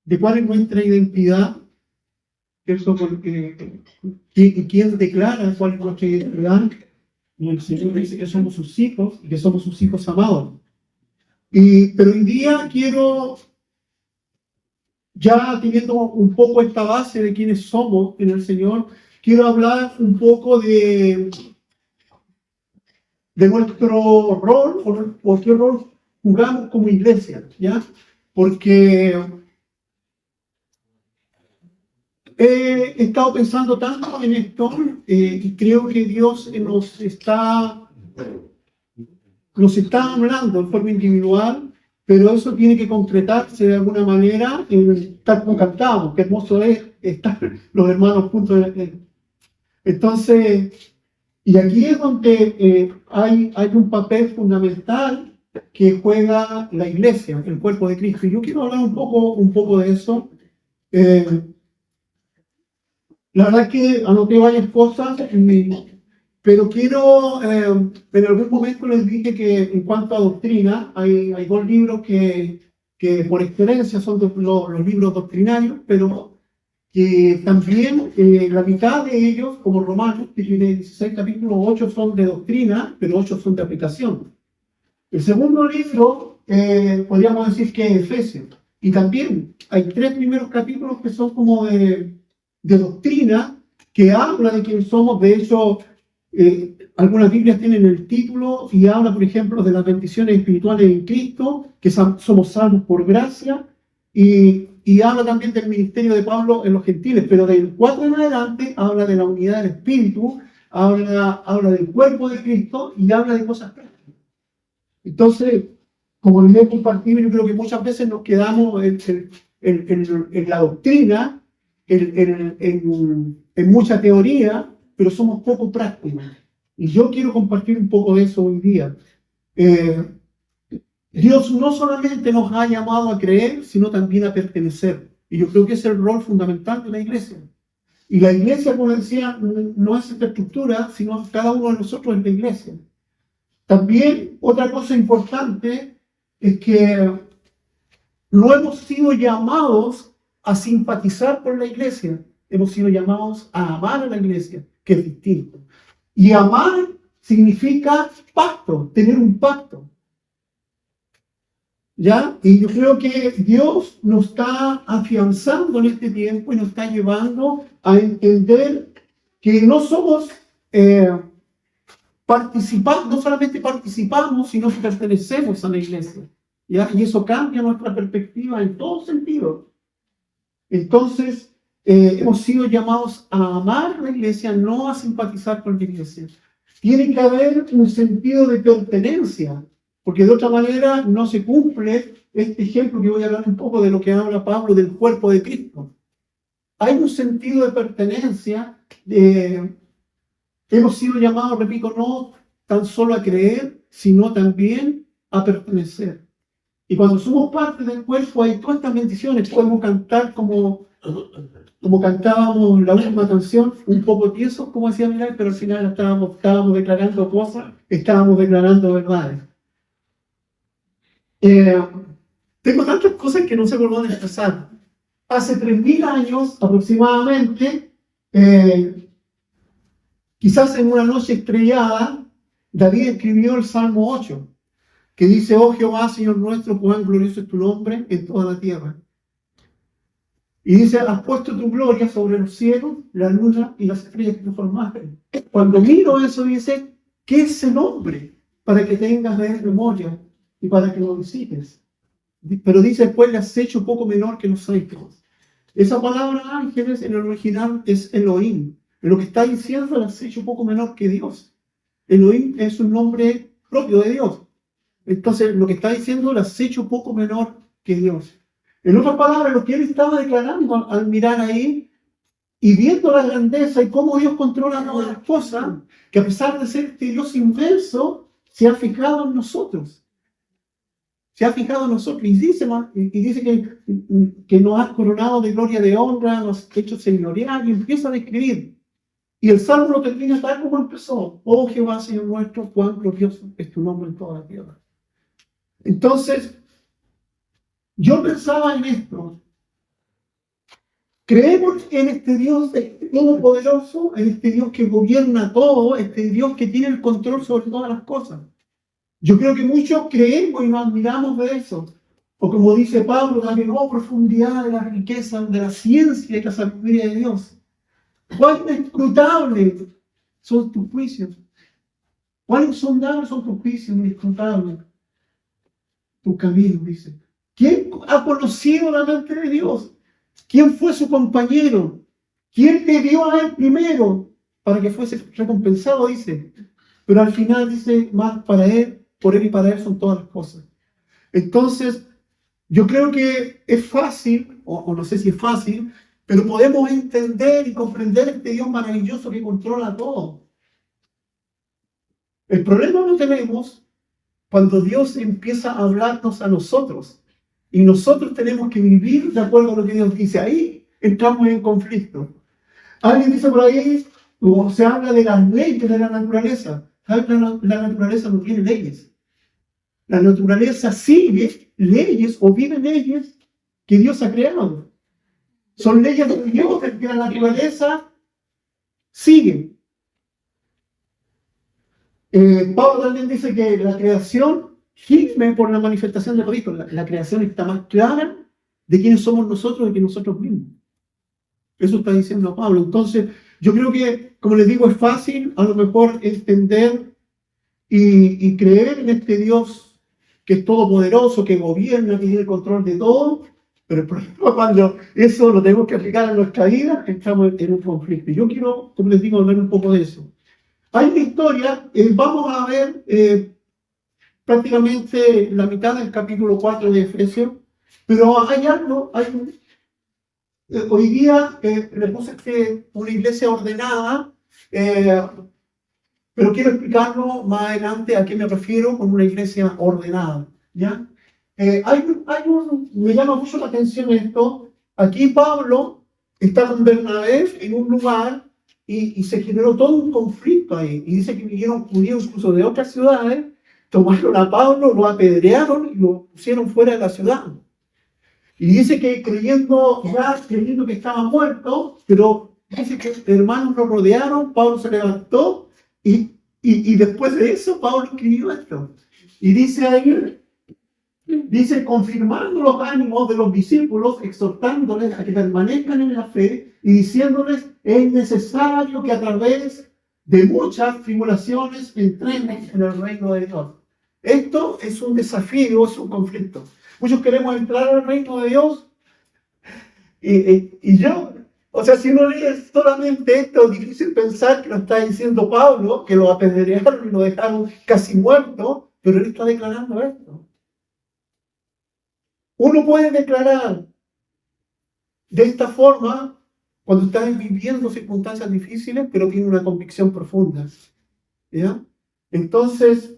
de cuál es nuestra identidad, eso porque quién declara cuál es nuestra identidad. Y el Señor dice que somos sus hijos y que somos sus hijos amados. Pero hoy día quiero, ya teniendo un poco esta base de quiénes somos en el Señor, quiero hablar un poco de nuestro rol, o qué rol jugamos como iglesia, ¿ya? Porque he estado pensando tanto en esto y creo que Dios nos está hablando de forma individual, pero eso tiene que concretarse de alguna manera en tal como cantamos. Qué hermoso es estar los hermanos juntos. Entonces, y aquí es donde hay un papel fundamental que juega la iglesia, el cuerpo de Cristo. Y yo quiero hablar un poco de eso. La verdad es que anoté varias cosas, pero quiero, en algún momento les dije que en cuanto a doctrina, hay dos libros que por excelencia son los libros doctrinarios, pero que también la mitad de ellos, como Romanos, que tiene 16 capítulos, 8 son de doctrina, pero 8 son de aplicación. El segundo libro, podríamos decir que es Efesios, y también hay 3 primeros capítulos que son como de doctrina, que habla de quién somos. De hecho, algunas Biblias tienen el título y habla, por ejemplo, de las bendiciones espirituales en Cristo, que somos salvos por gracia, y habla también del ministerio de Pablo en los gentiles, pero del 4 en adelante habla de la unidad del Espíritu, habla del cuerpo de Cristo y habla de cosas prácticas. Entonces, como les he compartido, yo creo que muchas veces nos quedamos en la doctrina, en mucha teoría, pero somos poco prácticos. Y yo quiero compartir un poco de eso hoy día. Dios no solamente nos ha llamado a creer, sino también a pertenecer. Y yo creo que es el rol fundamental de la iglesia. Y la iglesia, como decía, no es esta estructura, sino cada uno de nosotros es la iglesia. También otra cosa importante es que no hemos sido llamados a simpatizar por la iglesia, hemos sido llamados a amar a la iglesia, que es distinto. Y amar significa pacto, tener un pacto. ¿Ya? Y yo creo que Dios nos está afianzando en este tiempo y nos está llevando a entender que no somos no solamente participamos, sino que pertenecemos a la iglesia. ¿Ya? Y eso cambia nuestra perspectiva en todo sentido. Entonces, hemos sido llamados a amar la iglesia, no a simpatizar con la iglesia. Tiene que haber un sentido de pertenencia, porque de otra manera no se cumple este ejemplo que voy a hablar un poco de lo que habla Pablo del cuerpo de Cristo. Hay un sentido de pertenencia. Hemos sido llamados, repito, no tan solo a creer, sino también a pertenecer. Y cuando somos parte del cuerpo hay todas estas bendiciones. Podemos cantar como cantábamos la última canción, un poco tiesos, como decía Milán, pero al final estábamos declarando cosas, estábamos declarando verdades. Tengo tantas cosas que no sé por dónde empezar. Hace 3.000 años aproximadamente, quizás en una noche estrellada, David escribió el Salmo 8, que dice: oh Jehová, Señor nuestro, cuán glorioso es tu nombre en toda la tierra. Y dice: has puesto tu gloria sobre los cielos, la luna y las estrellas que tú formaste. Cuando miro eso, dice: ¿qué es ese nombre? Para que tengas de él memoria y para que lo visites. Pero dice después: le has hecho poco menor que los ángeles. Esa palabra ángeles en el original es Elohim. Lo que está diciendo: le has hecho poco menor que Dios. Elohim es un nombre propio de Dios. Entonces, lo que está diciendo: le has hecho poco menor que Dios. En otras palabras, lo que él estaba declarando al mirar ahí y viendo la grandeza y cómo Dios controla todas las cosas, que a pesar de ser este Dios inmenso, se ha fijado en nosotros. Se ha fijado en nosotros y dice que nos ha coronado de gloria, de honra, nos ha hecho señorial, y empieza a describir. Y el Salmo lo termina tal como empezó: oh Jehová, Señor nuestro, cuán glorioso es tu nombre en toda la tierra. Entonces, yo pensaba en esto. Creemos en este Dios todopoderoso, en este Dios que gobierna todo, este Dios que tiene el control sobre todas las cosas. Yo creo que muchos creemos y nos admiramos de eso. O como dice Pablo, también, oh, profundidad de la riqueza, de la ciencia y la sabiduría de Dios. Cuán inescrutables son tus juicios. Cuán insondables son tus juicios, inescrutables. Tu camino, dice. ¿Quién ha conocido la mente de Dios? ¿Quién fue su compañero? ¿Quién le dio a él primero para que fuese recompensado? Dice. Pero al final dice, más para él, por él y para él son todas las cosas. Entonces, yo creo que es fácil, o no sé si es fácil, pero podemos entender y comprender este Dios maravilloso que controla todo. El problema lo tenemos cuando Dios empieza a hablarnos a nosotros. Y nosotros tenemos que vivir de acuerdo a lo que Dios dice. Ahí entramos en conflicto. Alguien dice por ahí, o se habla de las leyes de la naturaleza. ¿Sabes? La naturaleza no tiene leyes. La naturaleza sigue leyes o vive leyes que Dios ha creado. Son leyes de Dios que la naturaleza sigue. Pablo también dice que la creación gime por la manifestación de Cristo. La creación está más clara de quiénes somos nosotros de que nosotros mismos. Eso está diciendo Pablo. Entonces, yo creo que, como les digo, es fácil a lo mejor entender y creer en este Dios que es todopoderoso, que gobierna, que tiene el control de todo, pero el problema cuando eso lo tenemos que aplicar a nuestra vida, entramos en un conflicto. Y yo quiero, como les digo, hablar un poco de eso. Hay una historia, vamos a ver prácticamente la mitad del capítulo 4 de Efesios, pero hay algo, hoy día les puse una iglesia ordenada, pero quiero explicarlo más adelante a qué me refiero con una iglesia ordenada, ¿ya? Me llama mucho la atención esto. Aquí Pablo está con Bernabé en un lugar y se generó todo un conflicto ahí. Y dice que vinieron judíos incluso de otras ciudades, tomaron a Pablo, lo apedrearon y lo pusieron fuera de la ciudad. Y dice que creyendo que estaba muerto, pero dice que hermanos lo rodearon, Pablo se levantó y después de eso Pablo escribió esto. Y dice ahí, confirmando los ánimos de los discípulos, exhortándoles a que permanezcan en la fe y diciéndoles, es necesario que a través de muchas tribulaciones entremos en el reino de Dios. Esto es un desafío, es un conflicto. Muchos queremos entrar al reino de Dios y yo, o sea, si uno lee solamente esto, es difícil pensar que lo está diciendo Pablo, que lo apedrearon y lo dejaron casi muerto, pero él está declarando esto. Uno puede declarar de esta forma cuando está viviendo circunstancias difíciles, pero tiene una convicción profunda, ¿ya? Entonces,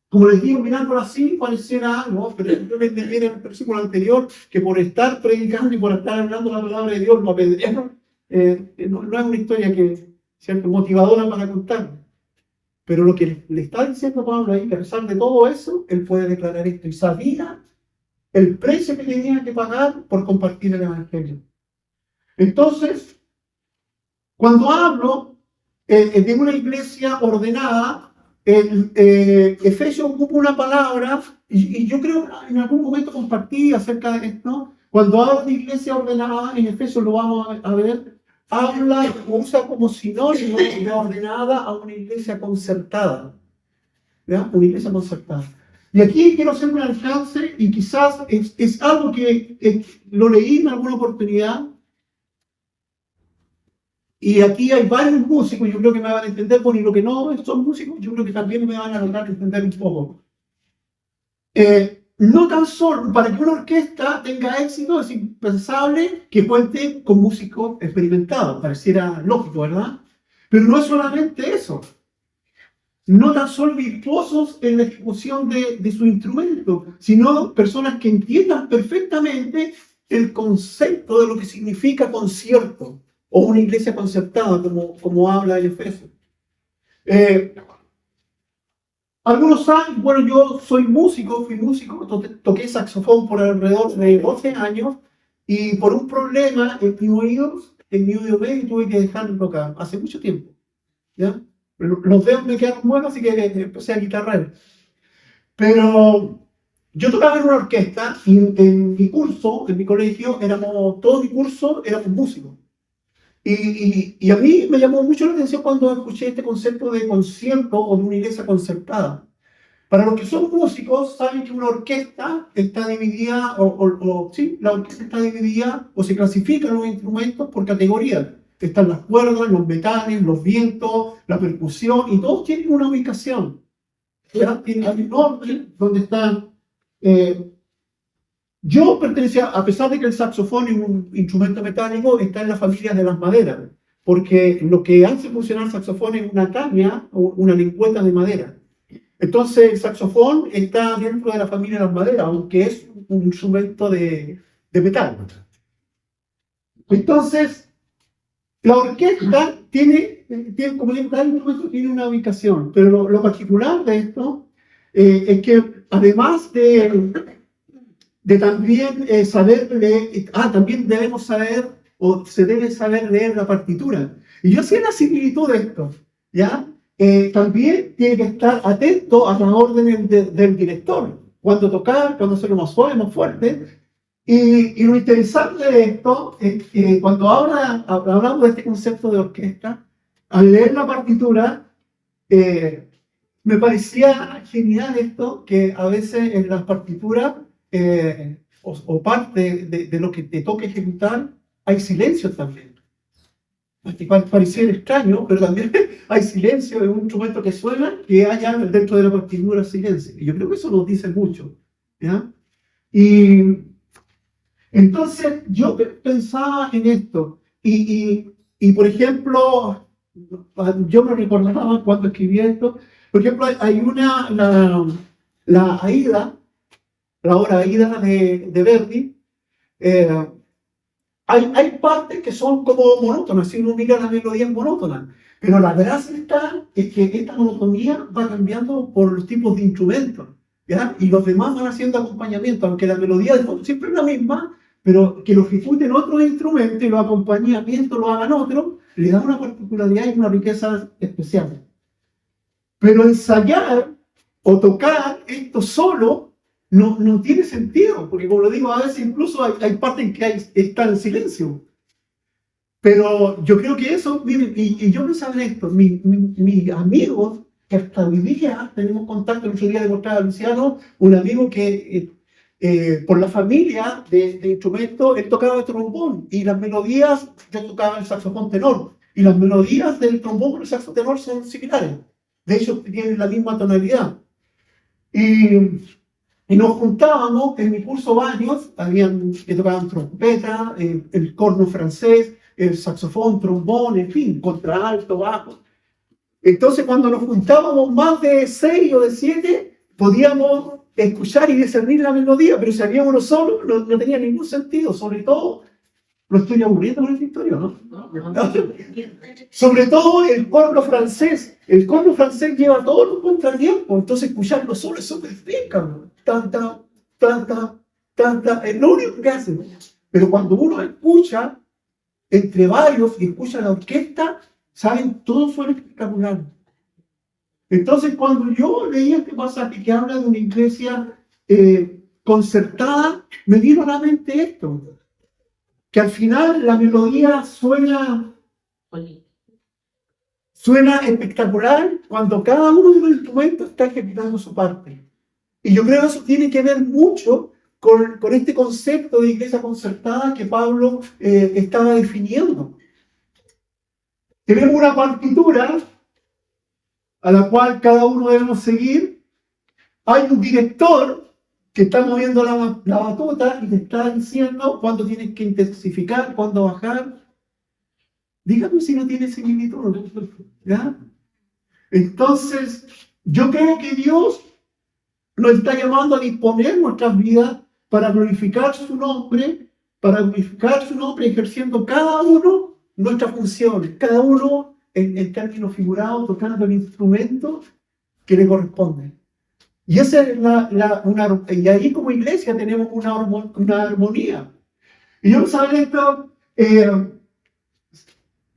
como les digo, mirándolo así, pareciera algo, pero simplemente viene en el versículo anterior, que por estar predicando y por estar hablando la palabra de Dios, lo apedrearon. No es una historia que sea motivadora para contar. Pero lo que le está diciendo Pablo ahí, que a pesar de todo eso, él puede declarar esto. Y sabía el precio que tenía que pagar por compartir el Evangelio. Entonces, cuando hablo de una iglesia ordenada, Efesios ocupa una palabra, y yo creo que en algún momento compartí acerca de esto. Cuando habla de iglesia ordenada, en Efesios lo vamos a ver, usa como sinónimo de ordenada a una iglesia concertada. ¿Ya? Una iglesia concertada. Y aquí quiero hacer un alcance, y quizás es algo que lo leí en alguna oportunidad. Y aquí hay varios músicos, yo creo que me van a entender, bueno, y lo que no son músicos, yo creo que también me van a lograr entender un poco. No tan solo, para que una orquesta tenga éxito, es impensable que cuente con músicos experimentados, pareciera lógico, ¿verdad? Pero no es solamente eso. No tan solo virtuosos en la ejecución de su instrumento, sino personas que entiendan perfectamente el concepto de lo que significa concierto, o una iglesia concertada, como habla el Efesios. Algunos saben, bueno, yo fui músico, toqué saxofón por alrededor de 12 años, y por un problema en mi oído medio, tuve que dejarlo tocar hace mucho tiempo. ¿Ya? Los dedos me quedaron buenos, así que empecé a guitarrar. Pero yo tocaba en una orquesta y en mi curso, en mi colegio, todo mi curso éramos músicos. Y a mí me llamó mucho la atención cuando escuché este concepto de concierto o de una iglesia concertada. Para los que son músicos, saben que una orquesta está dividida, sí, la orquesta está dividida o se clasifican los instrumentos por categorías. Están las cuerdas, los metales, los vientos, la percusión, y todos tienen una ubicación. Hay un orden donde están. Yo pertenecía, a pesar de que el saxofón es un instrumento metálico, está en la familia de las maderas, porque lo que hace funcionar el saxofón es una caña o una lengüeta de madera. Entonces el saxofón está dentro de la familia de las maderas, aunque es un instrumento de metal. Entonces, la orquesta tiene como cada instrumento tiene una ubicación, pero lo particular de esto es que además de también saber leer, también debemos saber, o se debe saber leer la partitura. Y yo hacía la similitud de esto, ¿ya? También tiene que estar atento a las órdenes del director, cuando tocar, cuando hacerlo más suave, más fuerte. Y lo interesante de esto es que cuando ahora hablamos de este concepto de orquesta, al leer la partitura, me parecía genial esto, que a veces en las partituras o parte de lo que te toca ejecutar, hay silencio también. Pareciera extraño, pero también hay silencio en un instrumento que suena, que haya dentro de la partitura silencio. Y yo creo que eso nos dice mucho, ¿ya? Y entonces yo pensaba en esto. Y por ejemplo, yo me recordaba cuando escribí esto, por ejemplo, hay la Aida, la obra Aida de Verdi, hay partes que son como monótonas, si uno mira la melodía es monótona, pero la gracia está es que esta monotonía va cambiando por los tipos de instrumentos, ¿ya? Y los demás van haciendo acompañamiento, aunque la melodía de fondo siempre es la misma, pero que lo ejecuten otros instrumentos y los acompañamientos lo hagan otros, le da una particularidad y una riqueza especial. Pero ensayar o tocar esto solo no tiene sentido, porque como lo digo, a veces incluso hay partes en que está en silencio. Pero yo creo que eso, miren, y yo pensaba en esto, mis amigos, que hasta hoy día tenemos contacto, el otro día demostraba a Luciano, un amigo que por la familia de instrumentos, él tocaba el trombón, y las melodías, yo tocaba el saxofón tenor, y las melodías del trombón con el saxofón tenor son similares. De hecho, tienen la misma tonalidad. Y nos juntábamos, en mi curso varios, habían que tocaban trompeta, el corno francés, el saxofón, trombón, en fin, contralto, bajo. Entonces, cuando nos juntábamos más de 6 o de 7, podíamos escuchar y discernir la melodía, pero si había uno solo, no tenía ningún sentido, sobre todo, lo estoy aburriendo con esta historia, ¿no? Sobre todo el corno francés. El corno francés lleva todos los contratiempos, entonces escucharlo solo es súper rico. Tanta, es lo único que hacen. Pero cuando uno escucha entre varios y escucha la orquesta, saben, todo suena espectacular. Entonces, cuando yo leía este pasaje que habla de una iglesia concertada, me vino a la mente esto, que al final la melodía suena espectacular cuando cada uno de los instrumentos está ejecutando su parte. Y yo creo que eso tiene que ver mucho con este concepto de iglesia concertada que Pablo estaba definiendo. Tenemos una partitura a la cual cada uno debemos seguir. Hay un director que está moviendo la batuta y te está diciendo cuándo tienes que intensificar, cuándo bajar. Dígame si no tiene similitud, ¿ya? Entonces, yo creo que Dios nos está llamando a disponer nuestras vidas para glorificar su nombre, ejerciendo cada uno nuestra función, cada uno en términos figurados, tocando el instrumento que le corresponde. Y esa es y ahí como iglesia tenemos una armonía. Y yo pensaba en esto,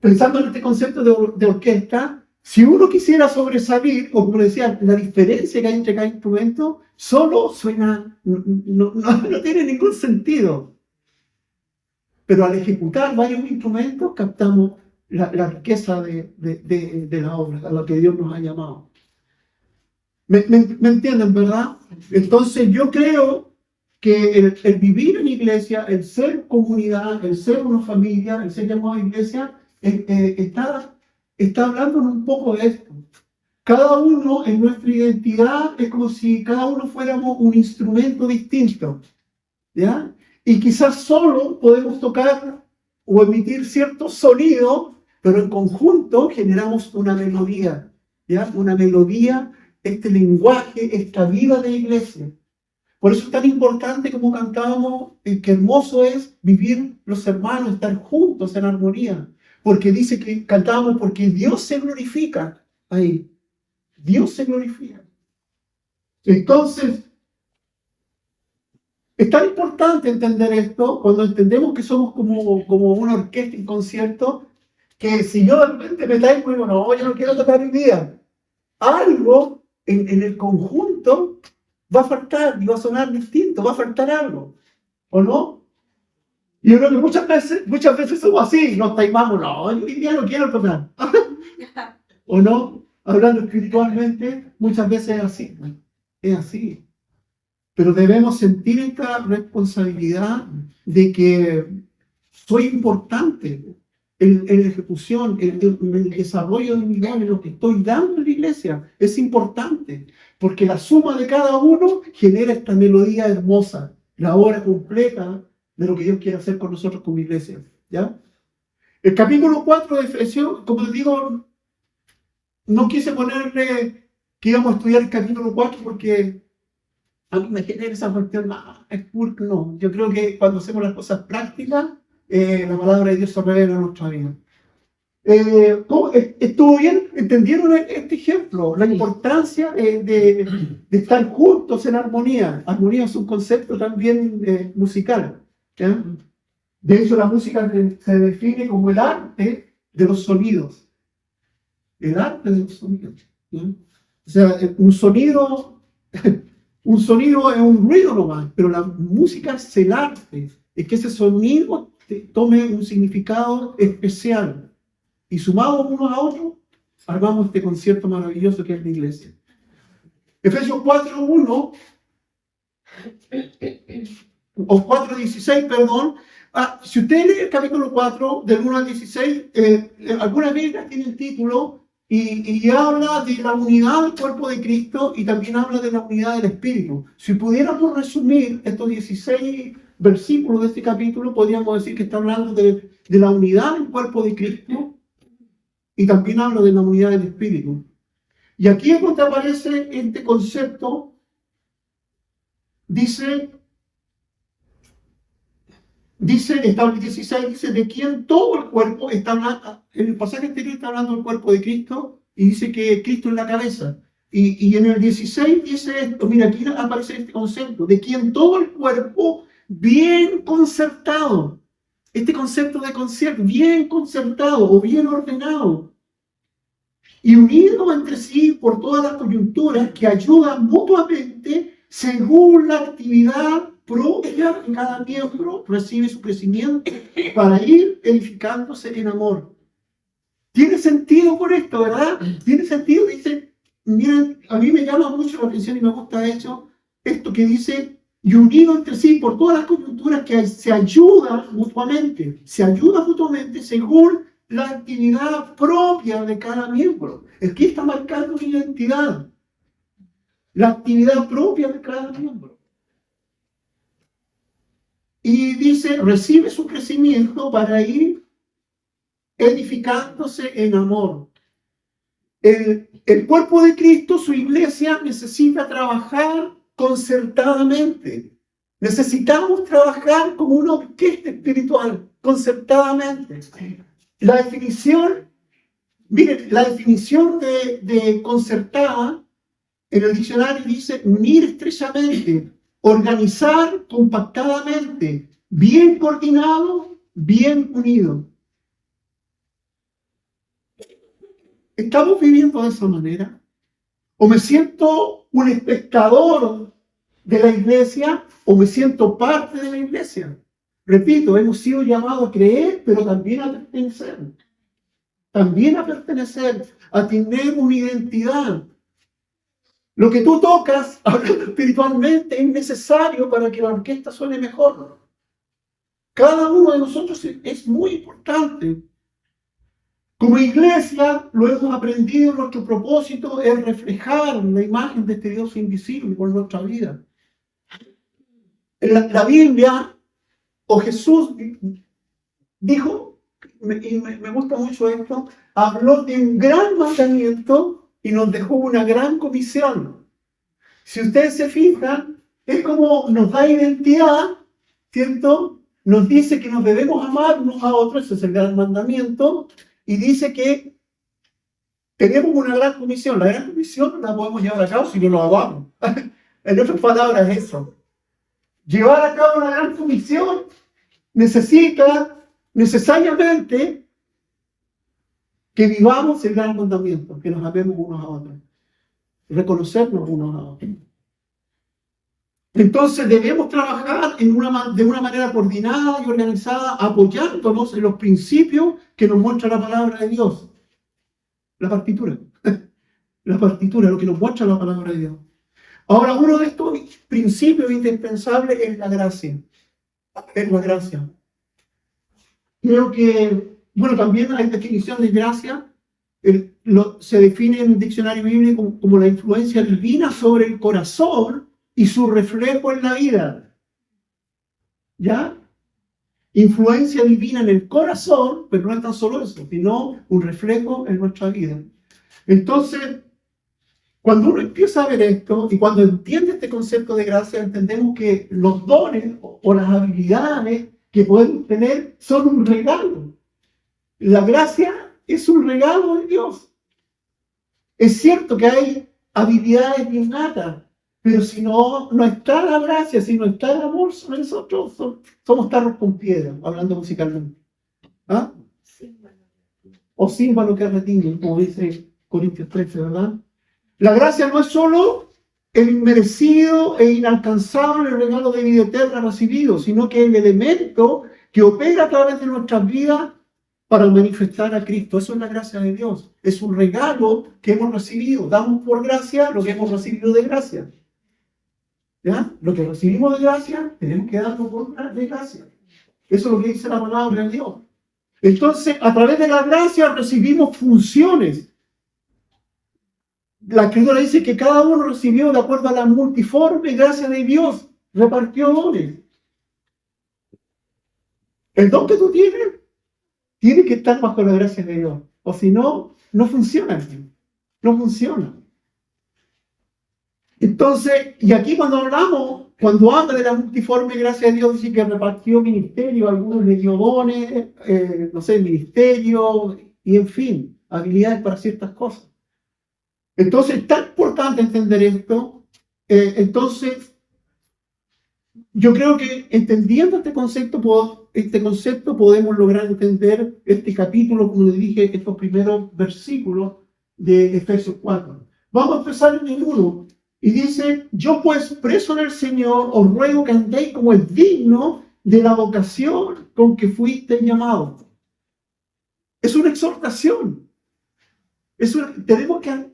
pensando en este concepto de orquesta, si uno quisiera sobresalir, o como decía, la diferencia que hay entre cada instrumento, solo suena, no tiene ningún sentido. Pero al ejecutar varios instrumentos, captamos la riqueza de la obra, a lo que Dios nos ha llamado. ¿Me entienden, verdad? Entonces yo creo que el vivir en iglesia, el ser comunidad, el ser una familia, el ser llamado iglesia, está hablándonos un poco de esto. Cada uno en nuestra identidad es como si cada uno fuéramos un instrumento distinto, ¿ya? Y quizás solo podemos tocar o emitir ciertos sonidos, pero en conjunto generamos una melodía, ¿ya? Una melodía, este lenguaje, esta vida de iglesia. Por eso es tan importante como cantábamos, qué hermoso es vivir los hermanos, estar juntos en armonía. Porque dice que cantábamos porque Dios se glorifica ahí. Dios se glorifica. Entonces, es tan importante entender esto cuando entendemos que somos como una orquesta en concierto, que si yo de repente me traigo y digo, no, yo no quiero tocar hoy día, algo en el conjunto va a faltar y va a sonar distinto, va a faltar algo, ¿o no? Y yo creo que muchas veces somos así, nos taimamos, no, hoy día no quiero tocar, ¿o no? Hablando espiritualmente, muchas veces es así. Pero debemos sentir esta responsabilidad de que soy importante en la ejecución, en el desarrollo de mi vida, en lo que estoy dando en la iglesia. Es importante, porque la suma de cada uno genera esta melodía hermosa, la obra completa de lo que Dios quiere hacer con nosotros como iglesia, ¿ya? El capítulo 4 de Efesios, como les digo, no quise ponerle que íbamos a estudiar el capítulo 4 porque a mí me genera esa cuestión, no. Yo creo que cuando hacemos las cosas prácticas, la palabra de Dios se revela en nuestra vida. ¿Estuvo bien? ¿Entendieron este ejemplo? La importancia de estar juntos en armonía. Armonía es un concepto también musical, ¿ya? De hecho, la música se define como el arte de los sonidos. El arte de los sonidos, ¿ya? O sea, un sonido es un ruido nomás, pero la música es el arte. Es que ese sonido tome un significado especial. Y sumados unos a otros, armamos este concierto maravilloso que es la iglesia. Efesios 4:1 o 4:16, perdón. Si usted lee el capítulo 4, del 1 al 16, algunas Biblias tienen título y habla de la unidad del cuerpo de Cristo y también habla de la unidad del Espíritu. Si pudiéramos resumir estos 16 versículos de este capítulo, podríamos decir que está hablando de la unidad del cuerpo de Cristo y también habla de la unidad del Espíritu. Y aquí es donde aparece este concepto, dice, está en el 16, dice, de quien todo el cuerpo está hablando, en el pasaje anterior está hablando del cuerpo de Cristo, y dice que Cristo es la cabeza. Y en el 16 dice esto, mira, aquí aparece este concepto, de quien todo el cuerpo bien concertado, este concepto de concierto, bien concertado o bien ordenado, y unido entre sí por todas las coyunturas que ayudan mutuamente según la actividad propia de cada miembro, recibe su crecimiento para ir edificándose en amor. Tiene sentido por esto, ¿verdad? Tiene sentido, dice, miren, a mí me llama mucho la atención y me gusta esto que dice, y unido entre sí por todas las coyunturas que se ayudan mutuamente según la actividad propia de cada miembro. Aquí está marcando una identidad, la actividad propia de cada miembro. Y dice, recibe su crecimiento para ir edificándose en amor. El cuerpo de Cristo, su iglesia, necesita trabajar concertadamente. Necesitamos trabajar como una orquesta espiritual, concertadamente. La definición de concertada en el diccionario dice unir estrechamente, organizar compactadamente, bien coordinado, bien unido. ¿Estamos viviendo de esa manera? ¿O me siento un espectador de la iglesia o me siento parte de la iglesia? Repito, hemos sido llamados a creer, pero también a pertenecer. También a pertenecer, a tener una identidad. Lo que tú tocas, hablando espiritualmente, es necesario para que la orquesta suene mejor. Cada uno de nosotros es muy importante. Como iglesia, lo hemos aprendido, nuestro propósito es reflejar la imagen de este Dios invisible por nuestra vida. En la Biblia, o Jesús dijo, y me gusta mucho esto, habló de un gran mandamiento y nos dejó una gran comisión. Si ustedes se fijan, es como nos da identidad, ¿cierto? Nos dice que nos debemos amar unos a otros, ese es el gran mandamiento, y dice que tenemos una gran comisión. La gran comisión no la podemos llevar a cabo si no lo hagamos. En otras palabras, eso. Llevar a cabo una gran comisión necesita necesariamente que vivamos el gran mandamiento, que nos amemos unos a otros, reconocernos unos a otros. Entonces debemos trabajar de una manera coordinada y organizada, apoyándonos en los principios que nos muestra la palabra de Dios. La partitura. La partitura, lo que nos muestra la palabra de Dios. Ahora, uno de estos principios indispensables es la gracia. Es la gracia. Creo que, bueno, también hay definición de gracia. Se define en el diccionario bíblico como la influencia divina sobre el corazón y su reflejo en la vida. ¿Ya? Influencia divina en el corazón, pero no es tan solo eso, sino un reflejo en nuestra vida. Entonces, cuando uno empieza a ver esto y cuando entiende este concepto de gracia, entendemos que los dones o las habilidades que podemos tener son un regalo. La gracia es un regalo de Dios. Es cierto que hay habilidades innatas, pero si no está la gracia, si no está el amor sobre nosotros, somos tarros con piedra, hablando musicalmente. ¿Ah? O címbalo que retinguen, como dice Corintios 13, ¿verdad? La gracia no es solo el inmerecido e inalcanzable regalo de vida eterna recibido, sino que es el elemento que opera a través de nuestras vidas para manifestar a Cristo. Eso es la gracia de Dios. Es un regalo que hemos recibido. Damos por gracia lo que hemos recibido de gracia. ¿Ya? Lo que recibimos de gracia, tenemos que darlo por de gracia. Eso es lo que dice la palabra de Dios. Entonces, a través de la gracia recibimos funciones. La Escritura dice que cada uno recibió de acuerdo a la multiforme gracia de Dios. Repartió dones. El don que tú tienes tiene que estar bajo la gracia de Dios. O si no, no funciona. No funciona. Entonces, y aquí cuando habla de la multiforme gracia de Dios, dice que repartió ministerio, algunos le dio dones, ministerio, y en fin, habilidades para ciertas cosas. Entonces, es tan importante entender esto. Entonces, yo creo que entendiendo este concepto podemos lograr entender este capítulo, como les dije, estos primeros versículos de Efesios 4. Vamos a empezar en el 1. Y dice, yo pues preso en el Señor, os ruego que andéis como es digno de la vocación con que fuiste llamados. Es una exhortación. Tenemos que...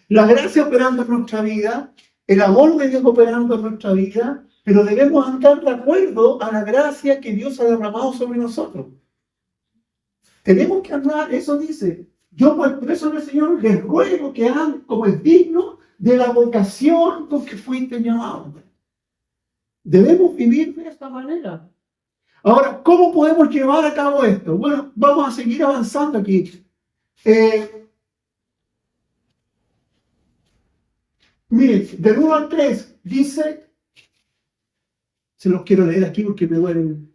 La gracia operando en nuestra vida, el amor de Dios operando en nuestra vida, pero debemos andar de acuerdo a la gracia que Dios ha derramado sobre nosotros. Tenemos que andar, eso dice, yo pues preso en el Señor, les ruego que anden como es digno de la vocación con que fuiste llamado. Debemos vivir de esta manera. Ahora, ¿cómo podemos llevar a cabo esto? Bueno, vamos a seguir avanzando aquí. Miren, del 1 al 3 dice, se los quiero leer aquí porque me duelen.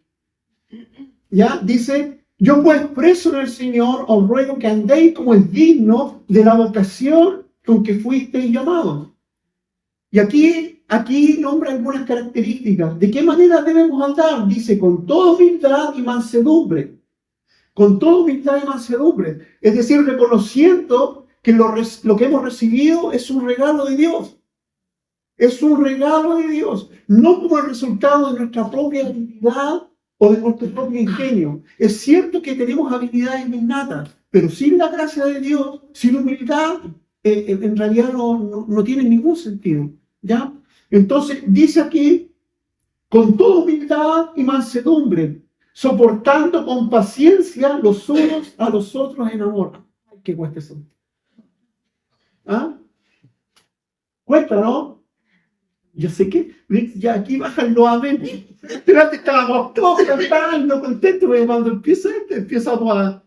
Ya, dice, yo pues preso en el Señor, os ruego que andéis como es digno de la vocación con que fuisteis llamados. Y aquí aquí nombra algunas características. ¿De qué manera debemos andar? Dice, con toda humildad y mansedumbre. Con toda humildad y mansedumbre. Es decir, reconociendo que lo que hemos recibido es un regalo de Dios. Es un regalo de Dios. No como el resultado de nuestra propia habilidad o de nuestro propio ingenio. Es cierto que tenemos habilidades innatas, pero sin la gracia de Dios, sin humildad, en realidad no tiene ningún sentido. ¿Ya? Entonces, dice aquí, con toda humildad y mansedumbre, soportando con paciencia los unos a los otros en amor. Ay, qué cuesta eso. ¿Ah? Cuesta, ¿no? Yo sé que ya aquí bajan los amén. Pero antes estábamos todos cantando, contentos, porque cuando empezamos a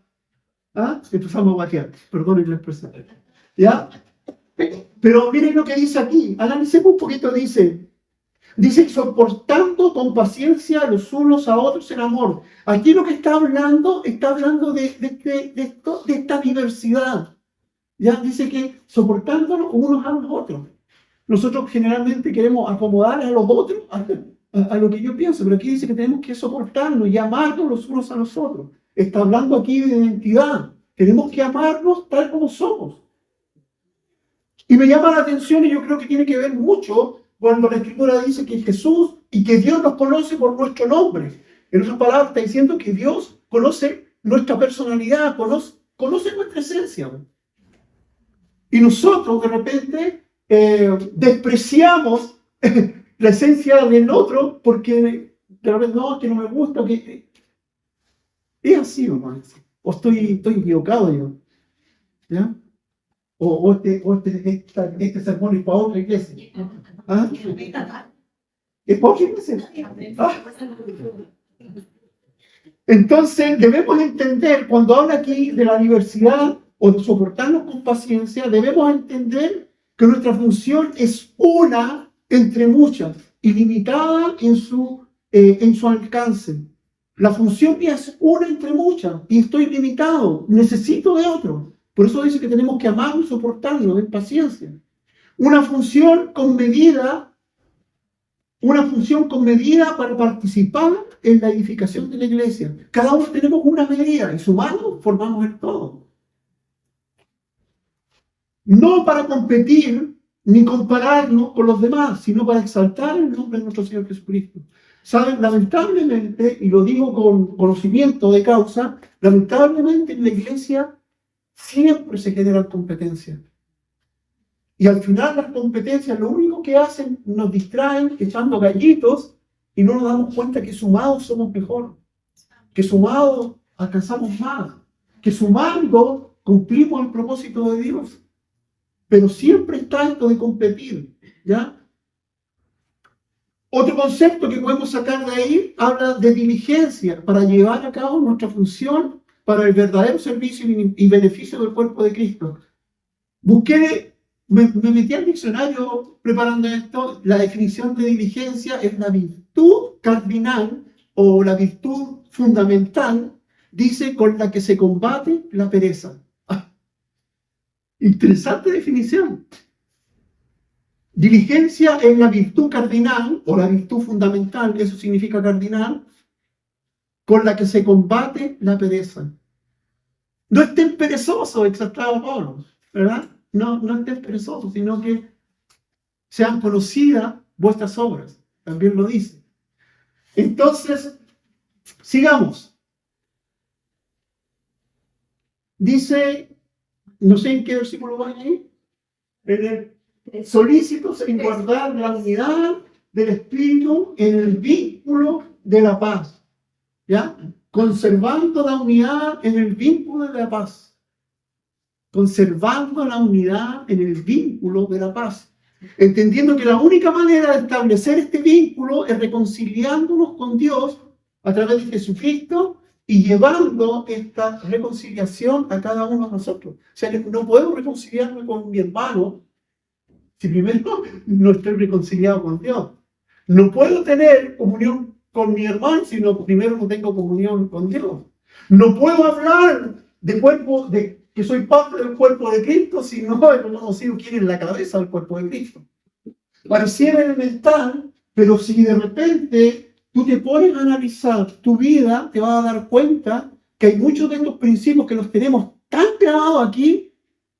guatear. Perdonen la expresión. ¿Ya? Pero miren lo que dice aquí. Analicemos un poquito, dice, soportando con paciencia los unos a otros en amor. Aquí lo que está hablando de esta diversidad. Ya dice que soportándonos unos a los otros. Nosotros generalmente queremos acomodar a los otros a lo que yo pienso, pero aquí dice que tenemos que soportarnos y amarnos los unos a los otros. Está hablando aquí de identidad. Tenemos que amarnos tal como somos. Y me llama la atención, y yo creo que tiene que ver mucho cuando la Escritura dice que Jesús y que Dios nos conoce por nuestro nombre. En otras palabras, está diciendo que Dios conoce nuestra personalidad, conoce nuestra esencia. Y nosotros, de repente, despreciamos la esencia del otro porque de repente no, que no me gusta, que es así, hermano. O estoy equivocado yo. ¿Ya? Este sermón es para otra iglesia. ¿Ah? ¿Es para otra iglesia? ¿Ah? Entonces, debemos entender, cuando habla aquí de la diversidad o de soportarnos con paciencia, debemos entender que nuestra función es una entre muchas, ilimitada en su alcance. La función mía es una entre muchas y estoy limitado, necesito de otro. Por eso dice que tenemos que amarnos y soportarnos en paciencia. Una función con medida para participar en la edificación de la iglesia. Cada uno tenemos una medida y sumados formamos el todo. No para competir ni compararnos con los demás, sino para exaltar el nombre de nuestro Señor Jesucristo. Saben, lamentablemente, y lo digo con conocimiento de causa, lamentablemente en la iglesia siempre se generan competencias. Y al final las competencias lo único que hacen, nos distraen echando gallitos y no nos damos cuenta que sumados somos mejor, que sumados alcanzamos más, que sumando cumplimos el propósito de Dios. Pero siempre está esto de competir, ¿ya? Otro concepto que podemos sacar de ahí habla de diligencia para llevar a cabo nuestra función para el verdadero servicio y beneficio del cuerpo de Cristo. Me metí al diccionario preparando esto. La definición de diligencia es la virtud cardinal o la virtud fundamental, dice, con la que se combate la pereza. Interesante definición. Diligencia es la virtud cardinal o la virtud fundamental, eso significa cardinal, con la que se combate la pereza. No estén perezosos, exaltado Pablo, ¿verdad? No estén perezosos, sino que sean conocidas vuestras obras. También lo dice. Entonces, sigamos. Dice, no sé en qué versículo va ahí, solícitos en guardar la unidad del Espíritu en el vínculo de la paz. ¿Ya? Conservando la unidad en el vínculo de la paz. Conservando la unidad en el vínculo de la paz. Entendiendo que la única manera de establecer este vínculo es reconciliándonos con Dios a través de Jesucristo y llevando esta reconciliación a cada uno de nosotros. O sea, no puedo reconciliarme con mi hermano si primero no estoy reconciliado con Dios. No puedo tener comunión con mi hermano si primero no tengo comunión con Dios. No puedo hablar de que soy parte del cuerpo de Cristo si no he conocido quién es la cabeza del cuerpo de Cristo. Pareciera elemental, pero si de repente tú te pones a analizar tu vida, te vas a dar cuenta que hay muchos de estos principios que los tenemos tan grabados aquí,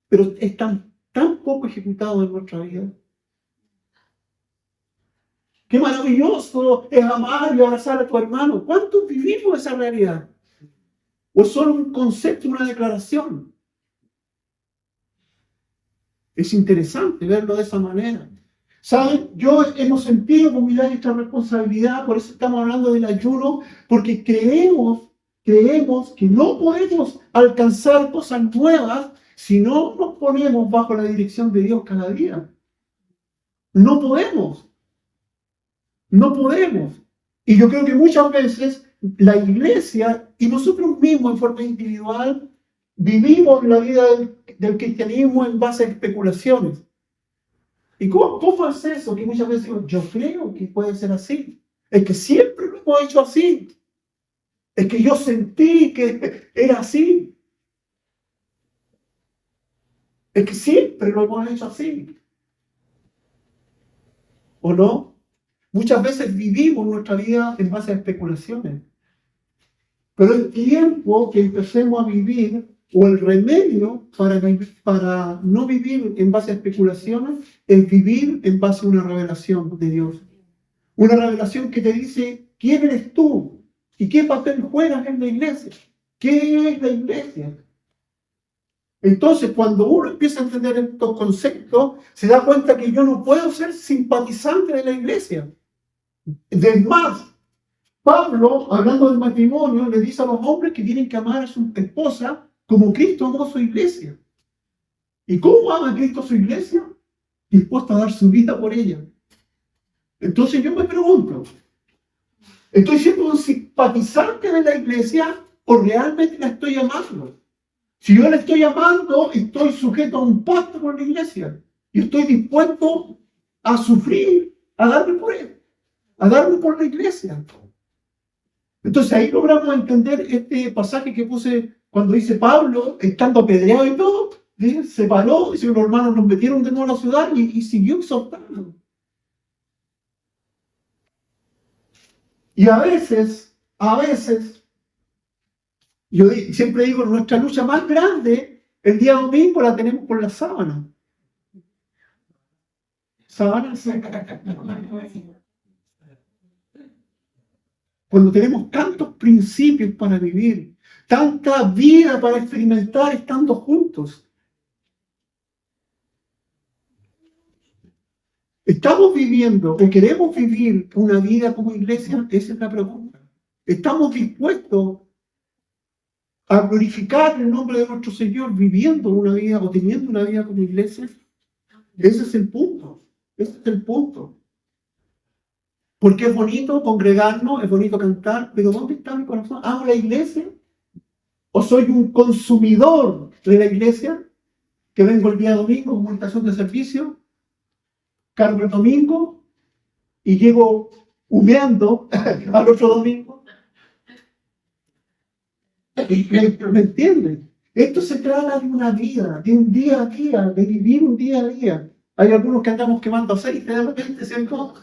pero están tan poco ejecutados en nuestra vida. Qué maravilloso es amar y abrazar a tu hermano. ¿Cuántos vivimos esa realidad? ¿O es solo un concepto, una declaración? Es interesante verlo de esa manera. ¿Saben? Hemos sentido como nuestra responsabilidad, por eso estamos hablando del ayuno, porque creemos que no podemos alcanzar cosas nuevas si no nos ponemos bajo la dirección de Dios cada día. No podemos. No podemos. Y yo creo que muchas veces la iglesia y nosotros mismos en forma individual vivimos la vida del cristianismo en base a especulaciones. ¿Y cómo es eso? Que muchas veces digo, yo creo que puede ser así. Es que siempre lo hemos hecho así. Es que yo sentí que era así. Es que siempre lo hemos hecho así. ¿O no? Muchas veces vivimos nuestra vida en base a especulaciones. Pero el tiempo que empecemos a vivir, o el remedio para no vivir en base a especulaciones, es vivir en base a una revelación de Dios. Una revelación que te dice quién eres tú y qué papel juegas en la iglesia. ¿Qué es la iglesia? Entonces, cuando uno empieza a entender estos conceptos, se da cuenta que yo no puedo ser simpatizante de la iglesia. Es más, Pablo, hablando del matrimonio, le dice a los hombres que tienen que amar a su esposa como Cristo amó a su iglesia. ¿Y cómo ama Cristo a su iglesia? Dispuesto a dar su vida por ella. Entonces yo me pregunto, ¿estoy siendo un simpatizante de la iglesia o realmente la estoy amando? Si yo la estoy amando, estoy sujeto a un pacto con la iglesia y estoy dispuesto a sufrir, a darme por él, a darme por la iglesia. Entonces ahí logramos entender este pasaje que puse cuando dice Pablo, estando apedreado y todo, se paró, y los hermanos nos metieron de nuevo a la ciudad y siguió exhortando. Y a veces, yo siempre digo, nuestra lucha más grande, el día domingo la tenemos por la sábana. Cuando tenemos tantos principios para vivir, tanta vida para experimentar estando juntos. ¿Estamos viviendo o queremos vivir una vida como iglesia? Esa es la pregunta. ¿Estamos dispuestos a glorificar el nombre de nuestro Señor viviendo una vida o teniendo una vida como iglesia? Ese es el punto. Ese es el punto. Porque es bonito congregarnos, es bonito cantar, pero ¿dónde está mi corazón? ¿Amo la iglesia? ¿O soy un consumidor de la iglesia? Que vengo el día domingo, comunicación de servicio, cargo el domingo y llego humeando al otro domingo. ¿Me entienden? Esto se trata de una vida, de un día a día, de vivir un día a día. Hay algunos que andamos quemando aceite de repente, ¿cierto?